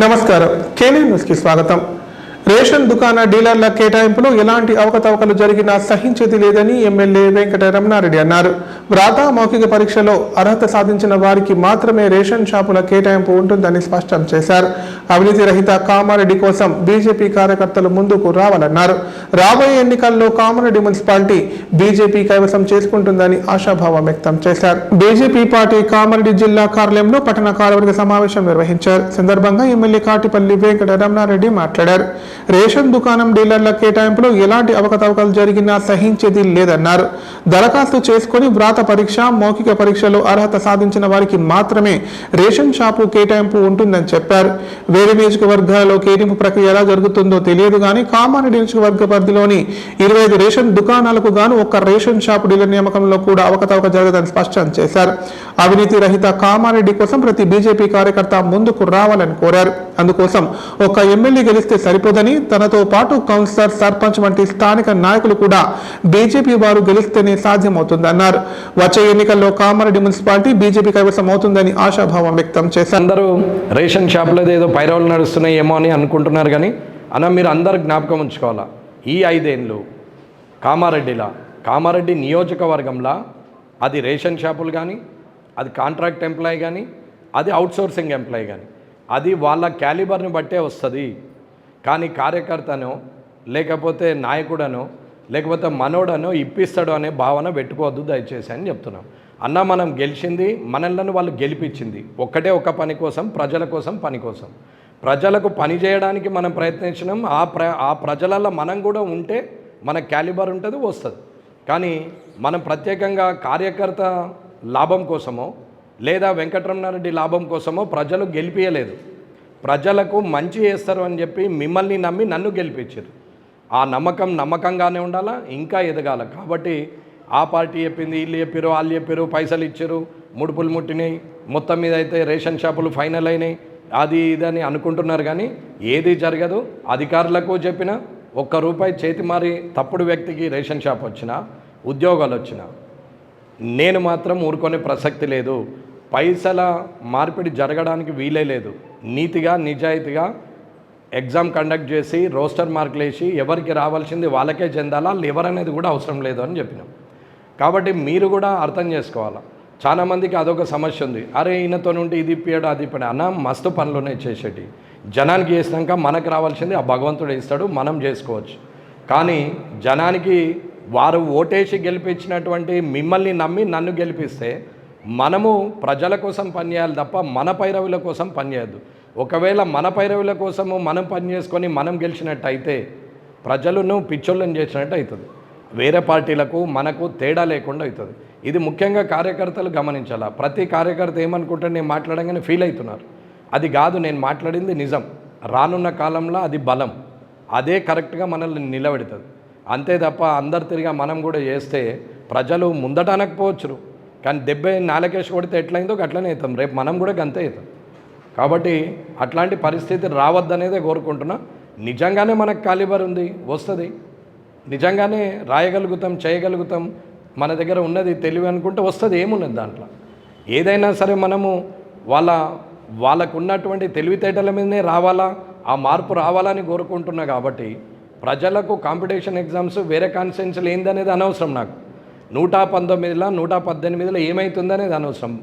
నమస్కారం. కేనే న్యూస్ కి స్వాగతం. రేషన్ దుకాణ డీలర్ల కేటాయింపులో ఎలాంటి అవకతవకలు జరిగినా సహించేది లేదని ఎమ్మెల్యే వెంకట రమణారెడ్డి అన్నారు. వ్రాత మౌఖిక పరీక్షలో అర్హత సాధించిన వారికి మాత్రమే రేషన్ షాపుల కేటాయింపు ఉంటుందని స్పష్టం చేశారు. అవినీతి రహిత కామారెడ్డి కోసం బీజేపీ కార్యకర్తలు ముందుకు రావాలన్నారు. రాబోయే ఎన్నికల్లో కామారెడ్డి మున్సిపాలిటీ బీజేపీ కైవసం చేసుకుంటుందని ఆశాభావం వ్యక్తం చేశారు. బీజేపీ పార్టీ కామారెడ్డి జిల్లా కార్యాలయంలో పట్టణ కార్యవర్గ సమావేశం నిర్వహించారు. సందర్భంగా ఎమ్మెల్యే కాటిపల్లి వెంకట రమణారెడ్డి మాట్లాడారు. రేషన్ దుకాణం డీలర్ల కేటాయింపులో ఎలాంటి అవకతవకలు జరిగినా సహించేది లేదన్నారు. దరఖాస్తు చేసుకుని వ్రాత పరీక్ష మౌఖిక పరీక్షలో అర్హత సాధించిన వారికి మాత్రమే రేషన్ షాపు కేటాయింపు ఉంటుందని చెప్పారు. వేరే నియోజకవర్గాలలో కేటాయింపు ప్రక్రియ ఎలా జరుగుతుందో తెలియదు కానీ కామారెడ్డి నియోజకవర్గ పరిధిలోని 25 రేషన్ దుకాణాలకు గాను ఒక్క రేషన్ షాపు డీలర్ నియామకంలో కూడా అవకతవక జరగదని స్పష్టం చేశారు. అవినీతి రహిత కామారెడ్డి కోసం ప్రతి బీజేపీ కార్యకర్త ముందుకు రావాలని కోరారు. అందుకోసం ఒక ఎమ్మెల్యే గెలిస్తే సరిపోదని, తనతో పాటు కౌన్సిలర్, సర్పంచ్ వంటి స్థానిక నాయకులు కూడా బీజేపీ వారు గెలిస్తేనే సాధ్యమవుతుందన్నారు. వచ్చే ఎన్నికల్లో కామారెడ్డి మున్సిపాలిటీ బీజేపీ కైవసం అవుతుందని ఆశాభావం వ్యక్తం చేశారు. అందరూ రేషన్ షాపులో ఏదో పైరవులు నడుస్తున్నాయేమో అని అనుకుంటున్నారు కానీ మీరు అందరు జ్ఞాపకం ఉంచుకోవాలా, ఈ 5 ఏళ్ళు కామారెడ్డి నియోజకవర్గంలో అది రేషన్ షాపులు కానీ, అది కాంట్రాక్ట్ ఎంప్లాయీ కానీ, అది అవుట్సోర్సింగ్ ఎంప్లాయీ కానీ, అది వాళ్ళ క్యాలిబర్ని బట్టే వస్తుంది. కానీ కార్యకర్తనో లేకపోతే నాయకుడనో లేకపోతే మనోడనో ఇప్పిస్తాడో అనే భావన పెట్టుకోవద్దు దయచేసి అని చెప్తున్నాం. మనం గెలిచింది మనల్ని వాళ్ళు గెలిపించింది ఒక్కటే ఒక పని కోసం, ప్రజల కోసం, పని కోసం. ప్రజలకు పని చేయడానికి మనం ప్రయత్నించినాం. ఆ ప్రజలలో మనం కూడా ఉంటే మన క్యాలిబర్ ఉంటుంది, వస్తుంది. కానీ మనం ప్రత్యేకంగా కార్యకర్త లాభం కోసమో లేదా వెంకటరమణారెడ్డి లాభం కోసమో ప్రజలు గెలిపించలేదు. ప్రజలకు మంచి చేస్తారు అని చెప్పి మిమ్మల్ని నమ్మి నన్ను గెలిపించారు. ఆ నమ్మకంగానే ఉండాలా, ఇంకా ఎదగాల. కాబట్టి ఆ పార్టీ చెప్పింది, వీళ్ళు చెప్పారు, వాళ్ళు చెప్పారు, పైసలు ఇచ్చారు, ముడుపులు ముట్టినాయి, మొత్తం మీద అయితే రేషన్ షాపులు ఫైనల్ అయినాయి, అది ఇదని అనుకుంటున్నారు. కానీ ఏది జరగదు. అధికారులకు చెప్పిన ₹1 చేతి మారి తప్పుడు వ్యక్తికి రేషన్ షాప్ వచ్చినా, ఉద్యోగాలు వచ్చినా నేను మాత్రం ఊరుకునే ప్రసక్తి లేదు. పైసల మార్పిడి జరగడానికి వీలే లేదు. నీతిగా నిజాయితీగా ఎగ్జామ్ కండక్ట్ చేసి రోస్టర్ మార్కులు వేసి ఎవరికి రావాల్సింది వాళ్ళకే చెందాలా, వాళ్ళు ఎవరనేది కూడా అవసరం లేదు అని చెప్పినాం. కాబట్టి మీరు కూడా అర్థం చేసుకోవాలా. చాలామందికి అదొక సమస్య ఉంది, అరే ఈయనతో నుండి ఇది ఇప్పాడు అది ఇప్పాడు మస్తు పనులునే చేసేటి. జనానికి చేసినాక మనకు రావాల్సింది ఆ భగవంతుడు ఇస్తాడు, మనం చేసుకోవచ్చు. కానీ జనానికి వారు ఓటేసి గెలిపించినటువంటి మిమ్మల్ని నమ్మి నన్ను గెలిపిస్తే మనము ప్రజల కోసం పనిచేయాలి తప్ప మన పైరవుల కోసం పనిచేయద్దు. ఒకవేళ మన పైరవుల కోసము మనం పని చేసుకొని మనం గెలిచినట్టు అయితే ప్రజలను పిచ్చోళ్ళని చేసినట్టు అవుతుంది. వేరే పార్టీలకు మనకు తేడా లేకుండా అవుతుంది. ఇది ముఖ్యంగా కార్యకర్తలు గమనించాలా. ప్రతి కార్యకర్త ఏమనుకుంటే నేను మాట్లాడంగానే ఫీల్ అవుతున్నారు. అది కాదు, నేను మాట్లాడింది నిజం. రానున్న కాలంలో అది బలం, అదే కరెక్ట్గా మనల్ని నిలబెడుతుంది. అంతే తప్ప అందరు తిరిగా మనం కూడా చేస్తే ప్రజలు ముందట అనకపోవచ్చు, కానీ 74 కొడితే ఎట్లయిందో అట్లనే అవుతాం. రేపు మనం కూడా గంతే అవుతాం. కాబట్టి అట్లాంటి పరిస్థితి రావద్దనేదే కోరుకుంటున్నా. నిజంగానే మనకు కాలిబర్ ఉంది, వస్తుంది, నిజంగానే రాయగలుగుతాం, చేయగలుగుతాం, మన దగ్గర ఉన్నది తెలివి అనుకుంటే వస్తుంది. ఏమున్నది దాంట్లో? ఏదైనా సరే మనము వాళ్ళకు ఉన్నటువంటి తెలివితేటల మీదనే రావాలా, ఆ మార్పు రావాలని కోరుకుంటున్నా. కాబట్టి ప్రజలకు కాంపిటీషన్ ఎగ్జామ్స్ వేరే కాన్స్టిట్యున్సీలు ఏందనేది అనవసరం. నాకు 119లో 118లో ఏమవుతుందనేది అనవసరం.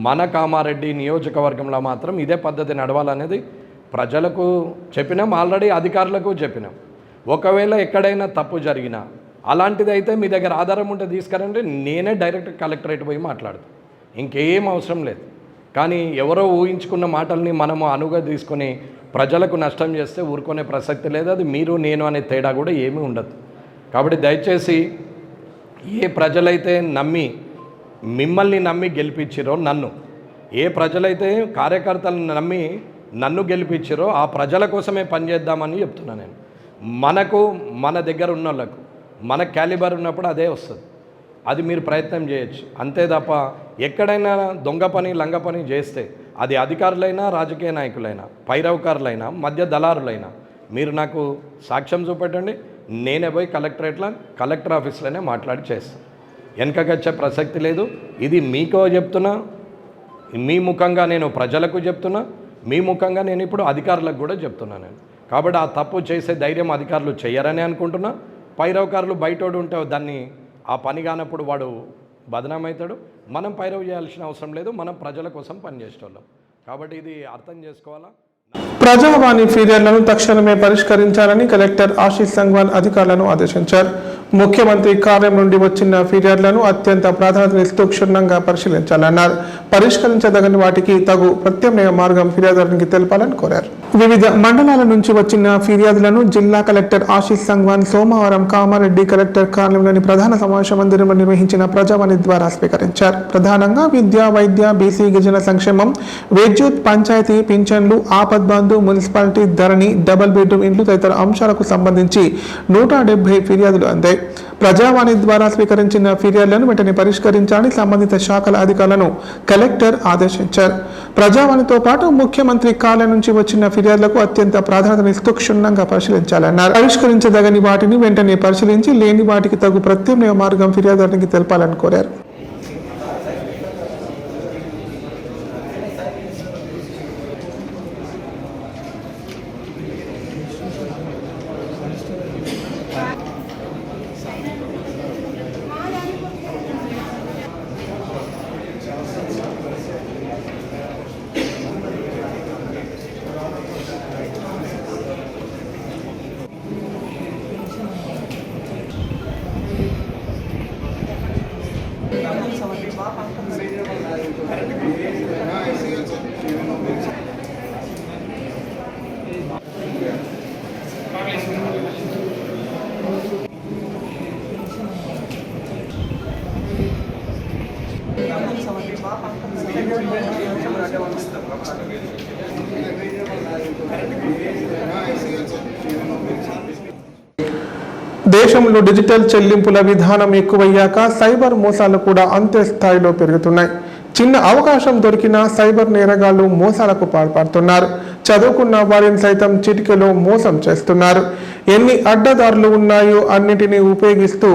మన కామారెడ్డి నియోజకవర్గంలో మాత్రం ఇదే పద్ధతి నడవాలనేది ప్రజలకు చెప్పినాం, ఆల్రెడీ అధికారులకు చెప్పినాం. ఒకవేళ ఎక్కడైనా తప్పు జరిగినా అలాంటిది అయితే మీ దగ్గర ఆధారం ఉంటే తీసుకురండి, నేనే డైరెక్ట్ కలెక్టరేట్ పోయి మాట్లాడతాను. ఇంకేం అవసరం లేదు. కానీ ఎవరో ఊహించుకున్న మాటల్ని మనము అనుగా తీసుకొని ప్రజలకు నష్టం చేస్తే ఊరుకునే ప్రసక్తి లేదు. అది మీరు నేను అనే తేడా కూడా ఏమీ ఉండదు. కాబట్టి దయచేసి ఏ ప్రజలైతే మిమ్మల్ని నమ్మి గెలిపించారో, ఏ ప్రజలైతే కార్యకర్తలను నమ్మి నన్ను గెలిపించారో ఆ ప్రజల కోసమే పనిచేద్దామని చెప్తున్నాను నేను. మన దగ్గర ఉన్న వాళ్ళకు మన క్యాలిబర్ ఉన్నప్పుడు అదే వస్తుంది. అది మీరు ప్రయత్నం చేయొచ్చు. అంతే తప్ప ఎక్కడైనా దొంగ పని, లంగ పని చేస్తే అది అధికారులైనా, రాజకీయ నాయకులైనా, పైరవకారులైనా, మధ్య దళారులైనా మీరు నాకు సాక్ష్యం చూపెట్టండి, నేనే పోయి కలెక్టర్ ఆఫీస్లోనే మాట్లాడి చేస్తాను. వెనకకొచ్చే ప్రసక్తి లేదు. ఇది మీకో చెప్తున్నా, మీ ముఖంగా నేను ప్రజలకు చెప్తున్నా, మీ ముఖంగా నేను ఇప్పుడు అధికారులకు కూడా చెప్తున్నాను నేను. కాబట్టి ఆ తప్పు చేసే ధైర్యం అధికారులు చేయరని అనుకుంటున్నా. పైరవకారులు బయటోడు ఉంటే దాన్ని ఆ పని కానప్పుడు వాడు బదనామవుతాడు. మనం పైరవ చేయాల్సిన అవసరం లేదు, మనం ప్రజల కోసం పనిచేసేవాళ్ళం. కాబట్టి ఇది అర్థం చేసుకోవాలా. ప్రజావాణి ఫిర్యాదులను తక్షణమే పరిష్కరించాలని కలెక్టర్ ఆశీష్ సంగ్వాల్ అధికారులను ఆదేశించారు. ముఖ్యమంత్రి కార్యాలయం నుండి వచ్చిన ఫిర్యాదులను అత్యంత ప్రాధాన్యతనిస్తూ క్షుణ్ణంగా పరిశీలించాలన్నారు. పరిష్కరించదగని వాటికి తగు ప్రత్యామ్నాయ మార్గం ఫిర్యాదుదారునికి తెలపాలని కోరారు. వివిధ మండలాల నుంచి వచ్చిన ఫిర్యాదులను జిల్లా కలెక్టర్ ఆశీష్ సంగ్వాన్ సోమవారం కామారెడ్డి కలెక్టర్ కార్యాలయంలోని ప్రధాన సమావేశ మందిరంలో నిర్వహించిన ప్రజావాణి ద్వారా స్వీకరించారు. ప్రధానంగా విద్య, వైద్య, బీసీ, గిరిజన సంక్షేమం, విద్యుత్, పంచాయతీ, పింఛన్లు, ఆపద్బంధు, మున్సిపాలిటీ, ధరణి, డబుల్ బెడ్రూమ్ ఇండ్లు తదితర అంశాలకు సంబంధించి 170 ఫిర్యాదులు అందాయి. ప్రజావాణి ద్వారా స్వీకరించిన ఫిర్యాదులను వెంటనే పరిష్కరించాలని సంబంధిత శాఖల అధికారులను కలెక్టర్ ఆదేశించారు. ప్రజావాణితో పాటు ముఖ్యమంత్రి కార్యాలయం నుంచి వచ్చిన ఫిర్యాదులకు అత్యంత ప్రాధాన్యతనిస్తూ క్షుణ్ణంగా పరిశీలించాలన్నారు. పరిష్కరించదగని వాటిని వెంటనే పరిశీలించి లేని వాటికి తగు ప్రత్యామ్నాయ మార్గం ఫిర్యాదుదారునికి తెలపాలని కోరారు. దేశంలో డిజిటల్ చెల్లింపుల విధానం ఎక్కువయ్యాక సైబర్ మోసాలు కూడా అంతే స్థాయిలో పెరుగుతున్నాయి. చిన్న అవకాశం దొరికినా సైబర్ నేరగాళ్లు మోసాలకు పాల్పడుతున్నారు. చదువుకున్న వారిని సైతం చిటికెలో మోసం చేస్తున్నారు. ఎన్ని అడ్డదారులు ఉన్నాయో అన్నిటినీ ఉపయోగిస్తూ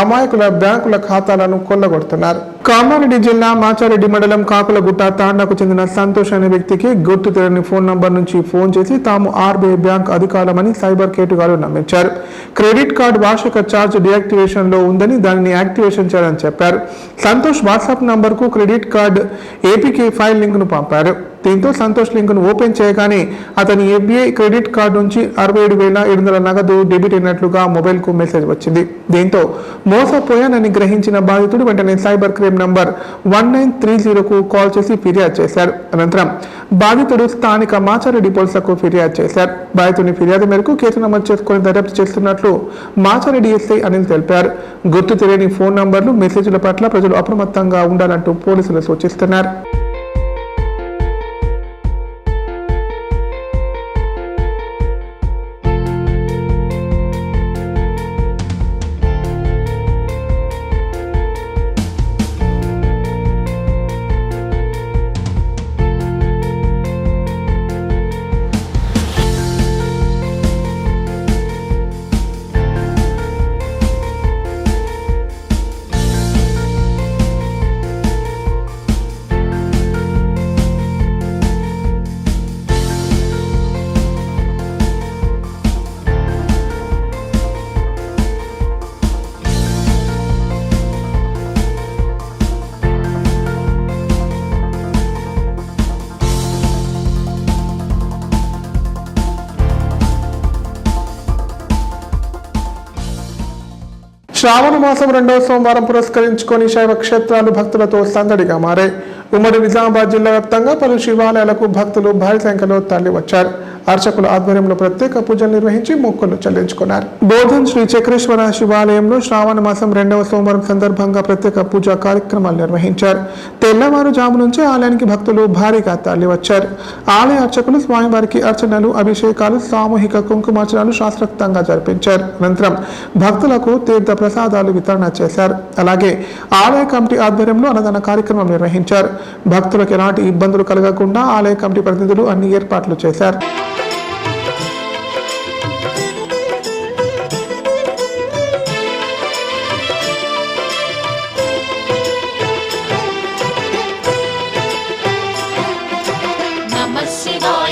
అమాయకుల బ్యాంకుల ఖాతాలను కొల్లగొడుతున్నారు. కామారెడ్డి జిల్లా మాచారెడ్డి మండలం కాకులగుట్ట తాండాకు చెందిన సంతోష్ అనే వ్యక్తికి గుర్తు తెలియని ఫోన్ నంబర్ నుంచి ఫోన్ చేసి తాము ఆర్బీఐ బ్యాంక్ అధికారులమని సైబర్ కేటుగాళ్లు నమ్మించారు. క్రెడిట్ కార్డు వార్షిక ఛార్జ్ డియాక్టివేషన్ లో ఉందని దానిని యాక్టివేషన్ చేయాలని చెప్పారు. సంతోష్ వాట్సాప్ నంబర్ కు credit card APK file link ను పంపారు. దీంతో సంతోష్ లింక్ ను ఓపెన్ చేయగానే అతని ఎస్బీఐ క్రెడిట్ కార్డు నుంచి 67,700 నగదు డెబిట్ అయినట్లుగా మొబైల్ కు మెసేజ్ వచ్చింది. దీంతో మోసపోయానని గ్రహించిన బాధితుడు వెంటనే సైబర్ క్రైమ్ నంబర్ 1930కు కాల్ చేసి ఫిర్యాదు చేశారు. అనంతరం బాధితుడు స్థానిక మాచారెడ్డి పోలీసులకు ఫిర్యాదు చేశారు. బాధితుని ఫిర్యాదు మేరకు కేసు నమోదు చేసుకుని దర్యాప్తు చేస్తున్నట్లు మాచారెడ్డి ఎస్ఐ అనిల్ తెలిపారు. గుర్తు తెలియని ఫోన్ నంబర్లు, మెసేజ్ల పట్ల ప్రజలు అప్రమత్తంగా ఉండాలంటూ పోలీసులు సూచిస్తున్నారు. శ్రావణ మాసం 2వ సోమవారం పురస్కరించుకొని శైవ క్షేత్రాలు భక్తులతో సందడిగా మారాయి. ఉమ్మడి నిజామాబాద్ జిల్లా వ్యాప్తంగా పలు శివాలయాలకు భక్తులు భారీ సంఖ్యలో తరలి వచ్చారు. అర్చకుల ఆధ్వర్యంలో ప్రత్యేక పూజలు నిర్వహించి మొక్కులు చెల్లించుకున్నారు. బోధన్ శ్రీ చక్రేశ్వర శివాలయంలో శ్రావణ మాసం 2వ సోమవారం సందర్భంగా ప్రత్యేక పూజా కార్యక్రమాలు నిర్వహించారు. తెల్లవారుజాము నుంచి ఆలయానికి భక్తులు భారీగా తరలి వచ్చారు. ఆలయ అర్చకులు స్వామివారికి అర్చనలు, అభిషేకాలు, సామూహిక కుంకుమార్చనలు శాస్త్రోక్తంగా జరిపించారు. అనంతరం భక్తులకు తీర్థ ప్రసాదాలు వితరణ చేశారు. అలాగే ఆలయ కమిటీ ఆధ్వర్యంలో అన్నదాన కార్యక్రమం నిర్వహించారు. భక్తులకు ఎలాంటి ఇబ్బందులు కలగకుండా ఆలయ కమిటీ ప్రతినిధులు అన్ని ఏర్పాట్లు చేశారు. నమః శివాయ.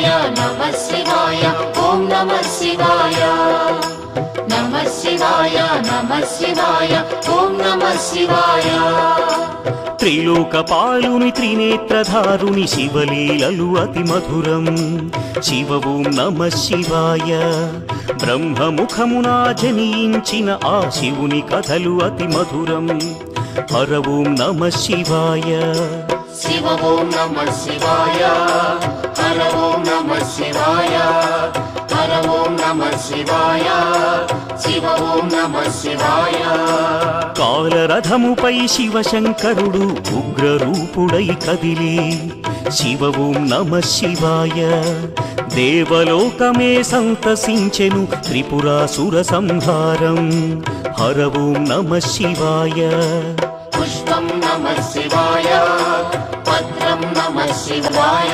నమః శివాయ ఓం నమః శివాయ త్రిలోకపాలుని త్రినేత్రధారుని శివలీలలు అతి మధురం శివ ఓం నమః శివాయ బ్రహ్మముఖమున జనించిన ఆ శివుని కథలు అతి మధురం హర ఓం నమః శివాయ శివ ఓం నమః శివాయ హర ఓం నమః శివాయ హర ఓం నమః శివాయ శివ ఓం నమః శివాయ కాలరథముపై శివశంకరుడు ఉగ్రరూపుడై కదిలి శివ ఓం నమః శివాయ దేవలోకమే సంతసించెను త్రిపురాసుర సంహారం హర ఓం నమః శివాయ పుష్పం నమః శివాయ పత్రం నమః శివాయ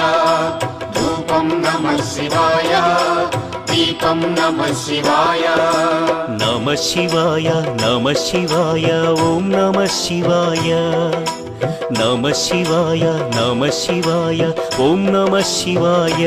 ధూపం నమః శివాయ దీపం నమః శివాయ నమః శివాయ నమః శివాయ ఓం నమః శివాయ నమః శివాయ నమః శివాయ ఓం నమః శివాయ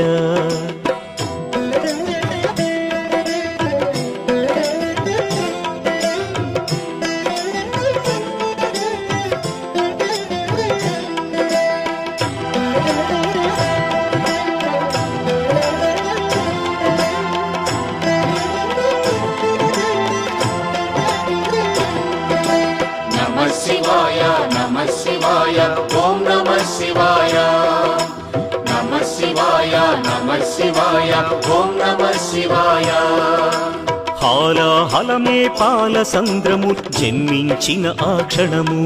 నమః శివాయ నమః శివాయ ఓం నమః శివాయ నమః శివాయ నమః శివాయ ఓం నమః శివాయ హాలాహలమే పాలసంద్రము జన్మించిన ఆ క్షణము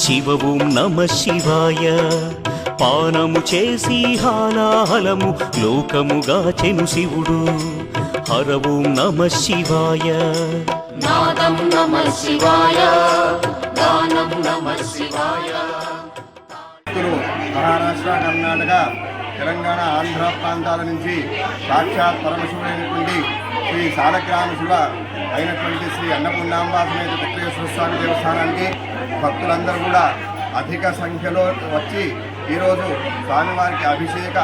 శివ ఓం నమః శివాయ పానము చేసి హాలాహలము లోకముగా చెను శివుడు హర ఓం నమః శివాయ నాదం నమః శివాయ గానం నమః శివాయ భక్తులు మహారాష్ట్ర, కర్ణాటక, తెలంగాణ, ఆంధ్ర ప్రాంతాల నుంచి సాక్షాత్ పరమశివుడైనటువంటి శ్రీ సాలగ్రామ శివ అయినటువంటి శ్రీ అన్నపూర్ణాంబ సమేత వెంకటేశ్వర స్వామి దేవస్థానానికి భక్తులందరూ కూడా అధిక సంఖ్యలో వచ్చి ఈరోజు స్వామివారికి అభిషేక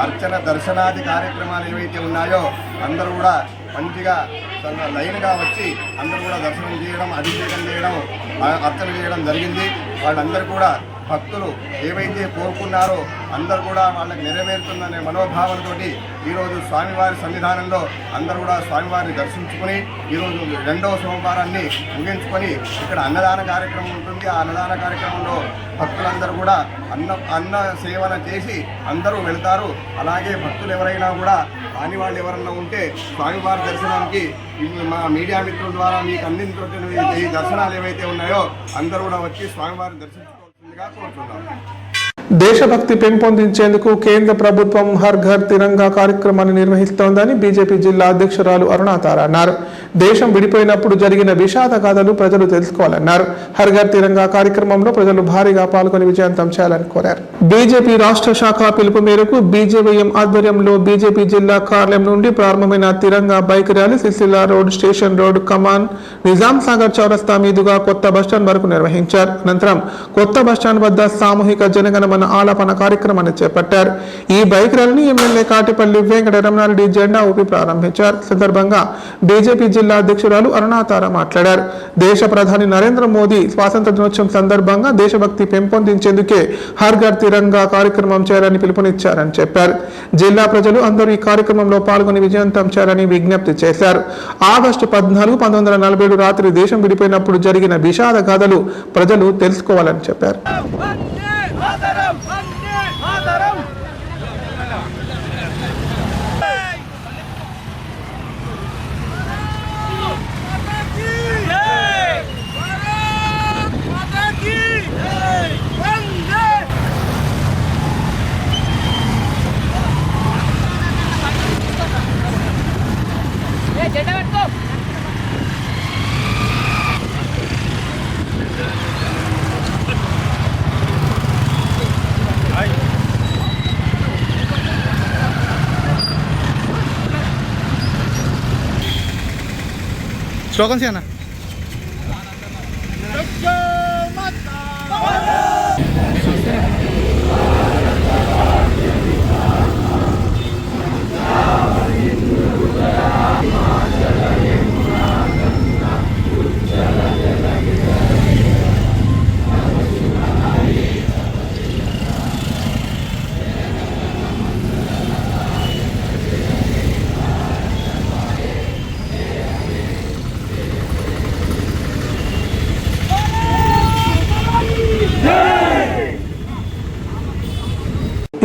అర్చన దర్శనాది కార్యక్రమాలు ఏవైతే ఉన్నాయో అందరూ కూడా మంచిగా లైన్గా వచ్చి అందరూ కూడా దర్శనం చేయడం, అభిషేకం చేయడం, అర్చన చేయడం జరిగింది. వాళ్ళందరూ కూడా భక్తులు ఏవైతే కోరుకున్నారో అందరూ కూడా వాళ్ళకి నెరవేరుతుందనే మనోభావంతో ఈరోజు స్వామివారి సన్నిధానంలో అందరూ కూడా స్వామివారిని దర్శించుకొని ఈరోజు రెండవ సోమవారాన్ని ముగించుకొని ఇక్కడ అన్నదాన కార్యక్రమం ఉంటుంది. ఆ అన్నదాన కార్యక్రమంలో భక్తులందరూ కూడా అన్న సేవన చేసి అందరూ వెళ్తారు. అలాగే భక్తులు ఎవరైనా కూడా కాని వాళ్ళు ఎవరన్నా ఉంటే స్వామివారి దర్శనానికి మా మీడియా మిత్రుల ద్వారా మీకు అందించిన ఈ దర్శనాలు ఏవైతే ఉన్నాయో అందరూ కూడా వచ్చి స్వామివారిని దర్శించుకోవాల్సిందిగా కోరుతున్నాం. దేశభక్తి పెంపొందించేందుకు కేంద్ర ప్రభుత్వం హర్ ఘర్ తిరంగా కార్యక్రమాన్ని నిర్వహిస్తోందని బీజేపీ జిల్లా అధ్యక్షురాలు అరుణాతార అన్నారు. దేశం విడిపోయినప్పుడు జరిగిన విషాద గాథలు ప్రజలు తెలుసుకోవాలన్నారు. హర్ ఘర్ తిరంగా కార్యక్రమంలో ప్రజలు భారీగా పాల్గొని విజయవంతం చేయాలని కోరారు. బీజేపీ రాష్ట్ర శాఖ పిలుపు మేరకు బీజేవైఎం ఆధ్వర్యంలో బీజేపీ జిల్లా కార్యాలయం నుండి ప్రారంభమైన Tiranga bike rally Sircilla road, station road, Kaman, Nizam Sagar చౌరస్తా మీదుగా కొత్త బస్టాండ్ వరకు నిర్వహించారు. అనంతరం కొత్త బస్టాండ్ వద్ద సామూహిక జనగణమన ఆలాపన కార్యక్రమాన్ని చేపట్టారు. ఈ బైక్ ర్యాలీని ఎమ్మెల్యే కాటిపల్లి వెంకటరమణారెడ్డి జెండా ఊపి ప్రారంభించారు. సందర్భంగా బీజేపీ జిల్లా అధ్యక్షురాలు అరుణాతార మాట్లాడారు. దేశ ప్రధాని నరేంద్ర మోదీ స్వాతంత్ర దినోత్సవం సందర్భంగా దేశభక్తి పెంపొందించేందుకే హర్ ఘర్ తిరంగా కార్యక్రమం చేయాలని పిలుపునిచ్చారని చెప్పారు. జిల్లా ప్రజలు అందరూ ఈ కార్యక్రమంలో పాల్గొని విజయవంతం చేయాలని విజ్ఞప్తి చేశారు. ఆగస్టు 14, 1947 రాత్రి దేశం విడిపోయినప్పుడు జరిగిన విషాద గాథలు ప్రజలు తెలుసుకోవాలని చెప్పారు. स्लोगन से आना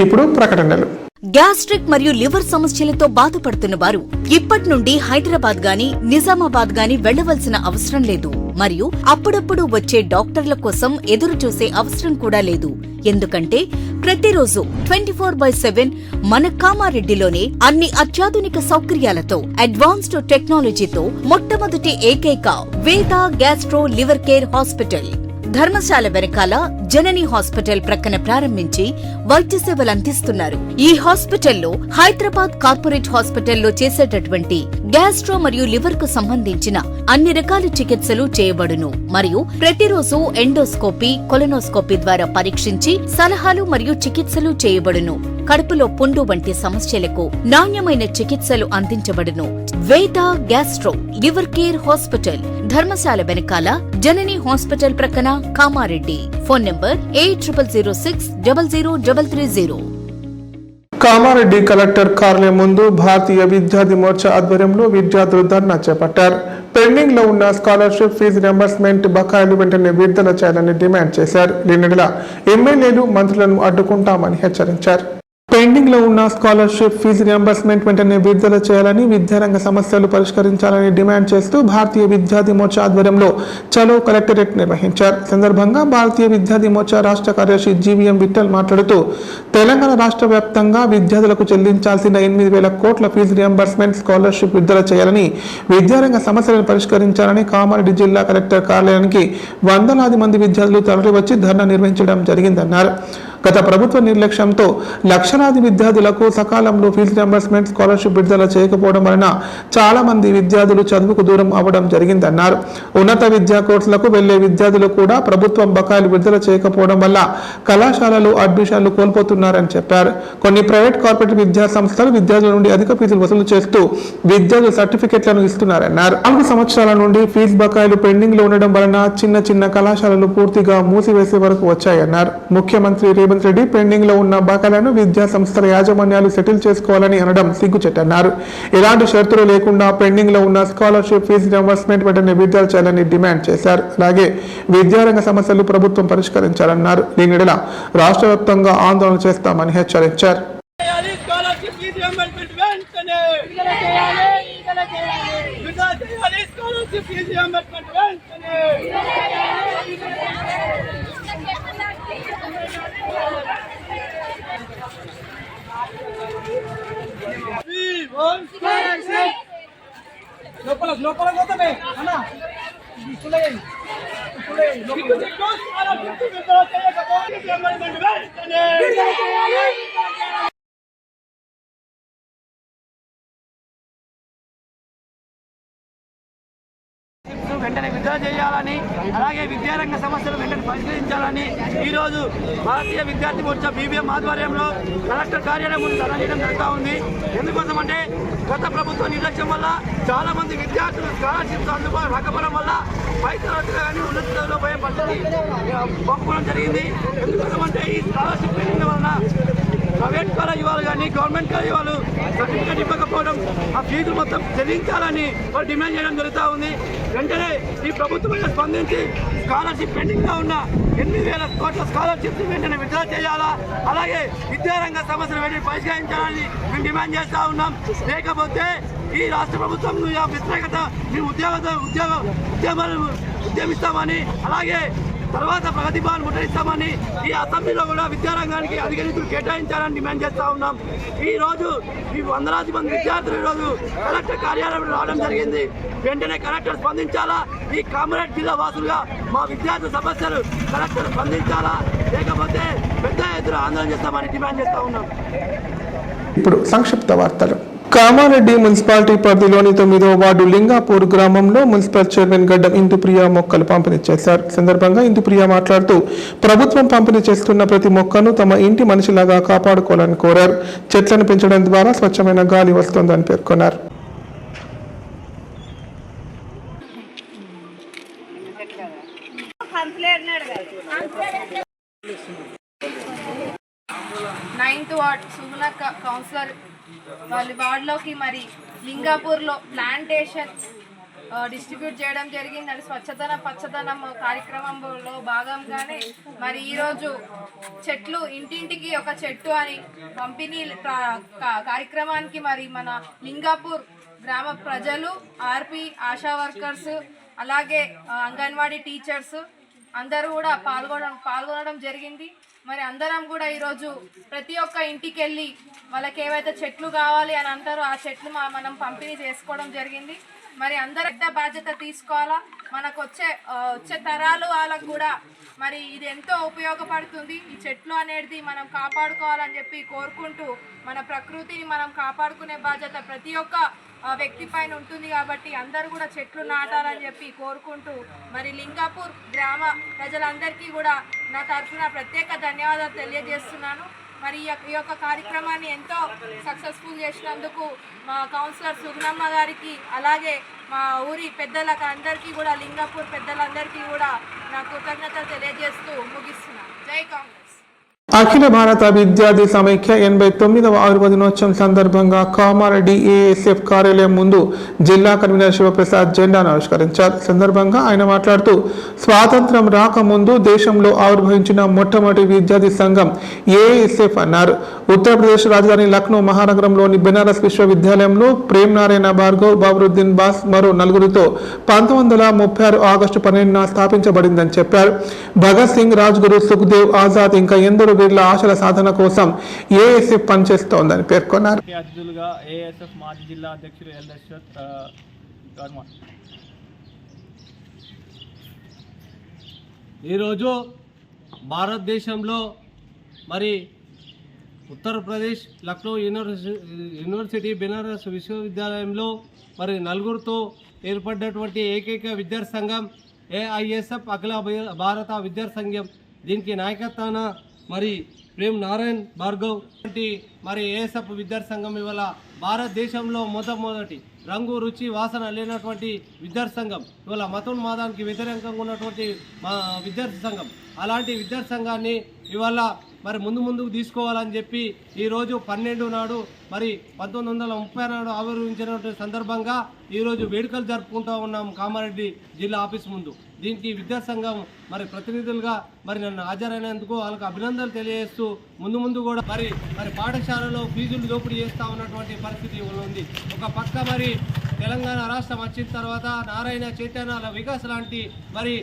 ఇప్పుడు ప్రకటనలు. గ్యాస్ట్రిక్ మరియు లివర్ సమస్యలతో బాధపడుతున్న వారు ఇప్పటి నుండి హైదరాబాద్ గాని నిజామాబాద్ గాని వెళ్లవలసిన అవసరం లేదు. మరియు అప్పుడప్పుడు వచ్చే డాక్టర్ల కోసం ఎదురు చూసే అవసరం కూడా లేదు. ఎందుకంటే ప్రతిరోజు 24/7 మన కామారెడ్డిలోనే అన్ని అత్యాధునిక సౌకర్యాలతో అడ్వాన్స్డ్ టెక్నాలజీతో మొట్టమొదటి ఏకైక వేద gastro liver care hospital Dharamshala వెనకాల జనని హాస్పిటల్ ప్రక్కన ప్రారంభించి వైద్య సేవలు అందిస్తున్నారు. ఈ హాస్పిటల్లో హైదరాబాద్ కార్పొరేట్ హాస్పిటల్లో చేసేటటువంటి గ్యాస్ట్రో మరియు లివర్ కు సంబంధించిన అన్ని రకాల చికిత్సలు చేయబడును. మరియు ప్రతిరోజు ఎండోస్కోపీ, కొలనోస్కోపీ ద్వారా పరీక్షించి సలహాలు మరియు చికిత్సలు చేయబడును. కడుపులో పుండు వంటి సమస్యలకు నాణ్యమైన చికిత్సలు అందించబడును. వేద gastro liver care hospital Dharamshala వెనకాల జనని హాస్పిటల్ ప్రక్కన Kamareddy. Phone number 8006000330. Kamareddy collector కార్యాలయం ముందు భారతీయ విద్యార్థి మోర్చా ఆధ్వర్యంలో విద్యార్థులు ధర్నా చేపట్టారు. పెండింగ్ లో ఉన్న స్కాలర్షిప్ ఫీజు రింబర్స్మెంట్ బకాయిలు వెంటనే విడుదల చేయాలని డిమాండ్ చేశారు. దీనివల్ల ఎమ్మెల్యేలు మంత్రులను అడ్డుకుంటామని హెచ్చరించారు. పెండింగ్ లో ఉన్న స్కాలర్షిప్ ఫీజు రియంబర్స్మెంట్ వెంటనే విడుదల చేయాలని, విద్యారంగ సమస్యలు పరిష్కరించాలని డిమాండ్ చేస్తూ భారతీయ విద్యార్థి మోర్చా ఆధ్వర్యంలో చలో కలెక్టరేట్ నిర్వహించారు. సందర్భంగా భారతీయ విద్యార్థి మోర్చా రాష్ట్ర కార్యదర్శి జీవీఎం విఠల్ మాట్లాడుతూ తెలంగాణ రాష్ట్ర వ్యాప్తంగా విద్యార్థులకు చెల్లించాల్సిన 8,000 కోట్ల ఫీజు రియంబర్స్మెంట్ స్కాలర్షిప్ విడుదల చేయాలని, విద్యారంగ సమస్యలను పరిష్కరించాలని కామారెడ్డి జిల్లా కలెక్టర్ కార్యాలయానికి వందలాది మంది విద్యార్థులు తరలివచ్చి ధర్నా నిర్వహించడం జరిగిందన్నారు. గత ప్రభుత్వ నిర్లక్ష్యంతో లక్షలాది విద్యార్థులకు సకాలంలో ఫీజు రియంబర్స్మెంట్ స్కాలర్షిప్ విడుదల చేయకపోవడం వలన చాలా మంది విద్యార్థులు చదువుకు దూరం అవ్వడం జరిగిందన్నారు. ఉన్నత విద్యా కోర్సులకు వెళ్లే విద్యార్థులు కూడా ప్రభుత్వం బకాయిలు విడుదల చేయకపోవడం వల్ల కళాశాలలు అడ్మిషన్లు కోల్పోతున్నారని చెప్పారు. కొన్ని ప్రైవేట్ కార్పొరేట్ విద్యా సంస్థలు విద్యార్థుల నుండి అధిక ఫీజులు వసూలు చేస్తూ విద్యార్థుల సర్టిఫికెట్లను ఇస్తున్నారన్నారు. 4 సంవత్సరాల నుండి ఫీజు బకాయిలు పెండింగ్ లో ఉండడం వలన చిన్న చిన్న కళాశాలలు పూర్తిగా మూసివేసే వరకు వచ్చాయన్నారు. ముఖ్యమంత్రి రేవంత్ రెడ్డి పెండింగ్ లో ఉన్న బకాయిలను విద్యా సంస్థల యాజమాన్యాలు సెటిల్ చేసుకోవాలని అనడం సిగ్గుచెట్టన్నారు. ఎలాంటి షరతులు లేకుండా పెండింగ్ లో ఉన్న స్కాలర్షిప్ ఫీజు రియంబర్స్మెంట్ వెంటనే విడుదల చేయాలని డిమాండ్ చేశారు. అలాగే విద్యారంగ సమస్యలు ప్రభుత్వం పరిష్కరించాలన్నారు. దీనివల్ల రాష్ట్ర వ్యాప్తంగా ఆందోళన చేస్తామని హెచ్చరించారు. లోపల పోతామే అన్న వెంటనే విడుదల చేయాలని, అలాగే విద్యారంగ సమస్యలు వెంటనే పరిష్కరించాలని ఈరోజు భారతీయ విద్యార్థి మోర్చా బీబీఎం ఆధ్వర్యంలో కలెక్టర్ కార్యాలయం ముందు ధర్నా చేయడం జరుగుతూ ఉంది. ఎందుకోసం అంటే గత ప్రభుత్వ నిర్లక్ష్యం వల్ల చాలా మంది విద్యార్థులు స్కాలర్షిప్స్ అందుబాటు రాకపోవడం వల్ల పై తరగతిలో కానీ ఉన్నత స్థాయిలో పోయే పరిస్థితి పంపుకోవడం జరిగింది. ఎందుకోసం అంటే ఈ స్కాలర్షిప్ పెరిగిన వలన ప్రైవేట్ కాలేజీ వాళ్ళు కానీ గవర్నమెంట్ కాలేజీ వాళ్ళు సర్టిఫికేట్ ఇవ్వకపోవడం, ఆ ఫీజులు మొత్తం చెల్లించాలని వాళ్ళు డిమాండ్ చేయడం జరుగుతూ ఉంది. వెంటనే ఈ ప్రభుత్వం స్పందించి స్కాలర్షిప్ పెండింగ్గా ఉన్న 8,000 కోట్ల స్కాలర్షిప్స్ వెంటనే విడుదల చేయాలా, అలాగే విద్యారంగ సమస్యలు వెంటనే పరిష్కరించాలని మేము డిమాండ్ చేస్తూ ఉన్నాం. లేకపోతే ఈ రాష్ట్ర ప్రభుత్వం వ్యతిరేకత మేము ఉద్యమిస్తామని, అలాగే తర్వాత ప్రగతి భవన్ ముట్టడిస్తామని, ఈ అసెంబ్లీలో కూడా విద్యారంగానికి అధిక నిధులు కేటాయించాలని డిమాండ్ చేస్తూ ఉన్నాం. ఈ రోజు ఈ వందలాది మంది విద్యార్థులు ఈరోజు కలెక్టర్ కార్యాలయంలో రావడం జరిగింది. వెంటనే కలెక్టర్ స్పందించాలా, ఈ కామారెడ్డి జిల్లా వాసులుగా మా విద్యార్థుల సమస్యలు కలెక్టర్ స్పందించాలా, లేకపోతే పెద్ద ఎత్తున ఆందోళన చేస్తామని డిమాండ్ చేస్తూ ఉన్నాం. ఇప్పుడు సంక్షిప్త వార్తలు. కామారెడ్డి మున్సిపాలిటీ పరిధిలోని 9వ వార్డు లింగాపూర్ గ్రామంలో మున్సిపల్ చైర్మన్ గడ్డం ఇందుప్రియ మొక్కలు పంపిణీ చేశారు. సందర్భంగా ఇందుప్రియ మాట్లాడుతూ ప్రభుత్వం పంపిణీ చేస్తున్న ప్రతి మొక్కను తమ ఇంటి మనిషిలాగా కాపాడుకోవాలని కోరారు. చెట్లను పెంచడం ద్వారా స్వచ్ఛమైన గాలి వస్తుందని పేర్కొన్నారు. కౌన్సిలర్ వాళ్ళ వార్డులోకి మరి లింగాపూర్లో ప్లాంటేషన్ డిస్ట్రిబ్యూట్ చేయడం జరిగింది. అంటే పచ్చదనం కార్యక్రమంలో భాగంగానే మరి ఈరోజు చెట్లు ఇంటింటికి ఒక చెట్టు అని పంపిణీ కార్యక్రమానికి మరి మన లింగాపూర్ గ్రామ ప్రజలు, ఆర్పి, ఆశా వర్కర్స్, అలాగే అంగన్వాడీ టీచర్స్ అందరూ కూడా పాల్గొనడం జరిగింది. మరి అందరం కూడా ఈరోజు ప్రతి ఒక్క ఇంటికి వెళ్ళి వాళ్ళకి ఏవైతే చెట్లు కావాలి అని అంటారో ఆ చెట్లు మనం పంపిణీ చేసుకోవడం జరిగింది. మరి అందరూ బాధ్యత తీసుకోవాలా, మనకు వచ్చే తరాలు వాళ్ళకు కూడా మరి ఇది ఎంతో ఉపయోగపడుతుంది. ఈ చెట్లు అనేది మనం కాపాడుకోవాలని చెప్పి కోరుకుంటూ మన ప్రకృతిని మనం కాపాడుకునే బాధ్యత ప్రతి ఒక్క వ్యక్తి పైన ఉంటుంది. కాబట్టి అందరూ కూడా చెట్లు నాటాలని చెప్పి కోరుకుంటూ మరి లింగాపూర్ గ్రామ ప్రజలందరికీ కూడా నా తరఫున ప్రత్యేక ధన్యవాదాలు తెలియజేస్తున్నాను. మరి ఈ యొక్క కార్యక్రమాన్ని ఎంతో సక్సెస్ఫుల్ చేసినందుకు మా కౌన్సిలర్ సుగుణమ్మ గారికి, అలాగే మా ఊరి పెద్దలకు అందరికీ కూడా, లింగాపూర్ పెద్దలందరికీ కూడా నా కృతజ్ఞతలు తెలియజేస్తూ ముగిస్తున్నాను. జై కాంగ్రెస్. అఖిల భారత విద్యార్థి సమైక్య 89వ ఆవిర్భావ దినోత్సవం సందర్భంగా కామారెడ్డి ఏఎస్ఎఫ్ కార్యాలయం ముందు జిల్లా కన్వీనర్ శివప్రసాద్ జెండాను ఆవిష్కరించారు. సందర్భంగా ఆయన మాట్లాడుతూ స్వాతంత్రం రాకముందు దేశంలో ఆవిర్భవించిన మొట్టమొదటి విద్యార్థి సంఘం ఏఎస్ఎఫ్ అన్నారు. ఉత్తరప్రదేశ్ రాజధాని లక్నో మహానగరంలోని బెనారస్ విశ్వవిద్యాలయంలో ప్రేమ్ నారాయణ భార్గవ్, బాబరుద్దీన్ బాస్ మరో నలుగురితో 1936 ఆగస్టు 12న స్థాపించబడిందని చెప్పారు. భగత్ సింగ్, రాజ్గురు, సుఖ్దేవ్, ఆజాద్ ఇంకా ఎందరో వీళ్ళ ఆశల సాధన కోసం ఏఎస్ఎఫ్ పనిచేస్తోందని పేర్కొన్నారు. అతిథులుగా ఏఎస్ఎఫ్ మాజీ జిల్లా అధ్యక్షుడు ఎల్ దశరథ్ వర్మ. ఈరోజు భారతదేశంలో మరి ఉత్తరప్రదేశ్ లక్నో యూనివర్సిటీ బెనారస్ విశ్వవిద్యాలయంలో మరి నలుగురితో ఏర్పడినటువంటి ఏకైక విద్యార్థి సంఘం ఏఐఎస్ఎఫ్ అఖిల భారత విద్యార్థి సంఘం. దీనికి నాయకత్వాన మరి ప్రేమ్ నారాయణ్ భార్గవ్ వంటి మరి ఏఎస్ఎఫ్ విద్యార్థి సంఘం ఇవాళ భారతదేశంలో మొట్టమొదటి రంగు, రుచి, వాసన లేనటువంటి విద్యార్థి సంఘం, ఇవాళ మతోన్మాదానికి వ్యతిరేకంగా ఉన్నటువంటి విద్యార్థి సంఘం. అలాంటి విద్యార్థి సంఘాన్ని ఇవాళ మరి ముందుకు తీసుకోవాలని చెప్పి ఈరోజు 12 నాడు మరి 1930 నాడు ఆవిర్భవించినటువంటి సందర్భంగా ఈరోజు వేడుకలు జరుపుకుంటూ ఉన్నాం కామారెడ్డి జిల్లా ఆఫీస్ ముందు. దీనికి విద్యార్థి సంఘం మరి ప్రతినిధులుగా మరి నన్ను హాజరైనందుకు వాళ్ళకి అభినందనలు తెలియజేస్తూ ముందు కూడా మరి పాఠశాలలో ఫీజులు దోపిడీ చేస్తూ ఉన్నటువంటి పరిస్థితి ఉంది. ఒక పక్క మరి తెలంగాణ రాష్ట్రం వచ్చిన తర్వాత నారాయణ, చైతన్యాల వికాస్ లాంటి మరి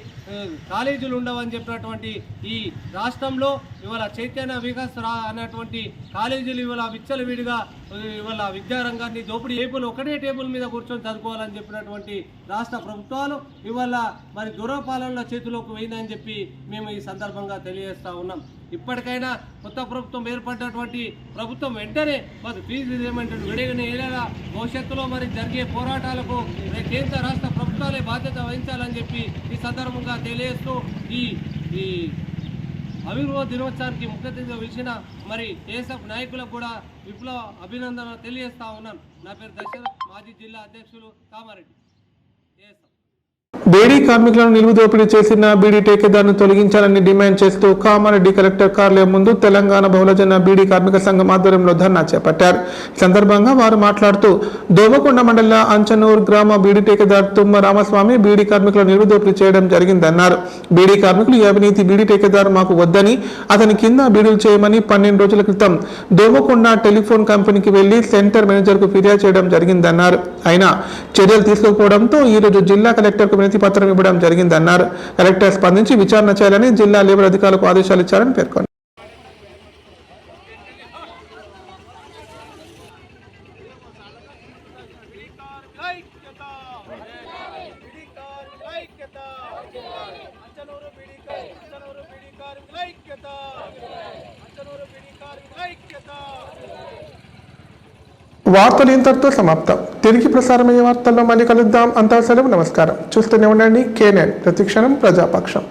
కాలేజీలు ఉండవని చెప్పినటువంటి ఈ రాష్ట్రంలో ఇవాళ చైతన్య వికాస్ అనేటువంటి కాలేజీలు ఇవాళ విచ్చలవిడిగా ఇవాళ విద్యారంగాన్ని దోపిడీ ఒకటే టేబుల్ మీద కూర్చొని చదువుకోవాలని చెప్పినటువంటి రాష్ట్ర ప్రభుత్వాలు ఇవాళ మరి దురపాలనల చేతిలోకి పోయిందని చెప్పి మేము ఈ సందర్భంగా తెలియజేస్తా ఉన్నాం. ఇప్పటికైనా కొత్త ప్రభుత్వం ఏర్పడినటువంటి ప్రభుత్వం వెంటనే మరి ఫీజు రిమెంట్ విడగనేలా భవిష్యత్తులో మరి జరిగే పోరాటాలకు కేంద్ర రాష్ట్ర ప్రభుత్వాలే బాధ్యత వహించాలని చెప్పి ఈ సందర్భంగా తెలియజేస్తూ ఈ ఆవిర్భావ దినోత్సవానికి ముఖ్య అతిథిగా పిలిచిన మరి ఏఎస్ఎఫ్ నాయకులకు కూడా విప్లవ అభినందనలు తెలియజేస్తా ఉన్నాను. నా పేరు దశరథ్, మాజీ జిల్లా అధ్యక్షులు, కామారెడ్డి, ఏఎస్ఎఫ్. బీడీ కార్మికులను నిలువు దోపిడీ చేసిన బీడీ టేకేదారును తొలగించాలని డిమాండ్ చేస్తూ కామారెడ్డి కలెక్టర్ కార్యాలయం ముందు తెలంగాణ బహుళజన బీడీ కార్మిక సంఘం ఆధ్వర్యంలో ధర్నా చేపట్టారు. ఈ సందర్భంగా వారు మాట్లాడుతూ దోమకొండ మండల అంచనూరు గ్రామ బీడీ టేకేదారు తుమ్మ రామస్వామి బీడీ కార్మికులను నిలువు దోపిడీ చేయడం జరిగిందన్నారు. బీడీ కార్మికులు ఈ అవినీతి బీడీ టేకేదారు మాకు వద్దని, అతని కింద బీడీలు చేయమని 12 రోజుల క్రితం దోమకొండ టెలిఫోన్ కంపెనీకి వెళ్లి సెంటర్ మేనేజర్కు ఫిర్యాదు చేయడం జరిగిందన్నారు. అయినా చర్యలు తీసుకోకపోవడంతో ఈ రోజు జిల్లా కలెక్టర్కు వినతి పత్రం ఇవ్వడం జరిగిందన్నారు. కలెక్టర్ స్పందించి విచారణ చేయాలని జిల్లా లేబర్ అధికారులకు ఆదేశాలు ఇచ్చారని పేర్కొన్నారు. వార్తలు ఇంతటితో సమాప్తం. తిరిగి ప్రసారమయ్యే వార్తల్లో మళ్ళీ కలుద్దాం. అంతా సెలవు, నమస్కారం. చూస్తూనే ఉండండి KNN, ప్రతిక్షణం ప్రజాపక్షం.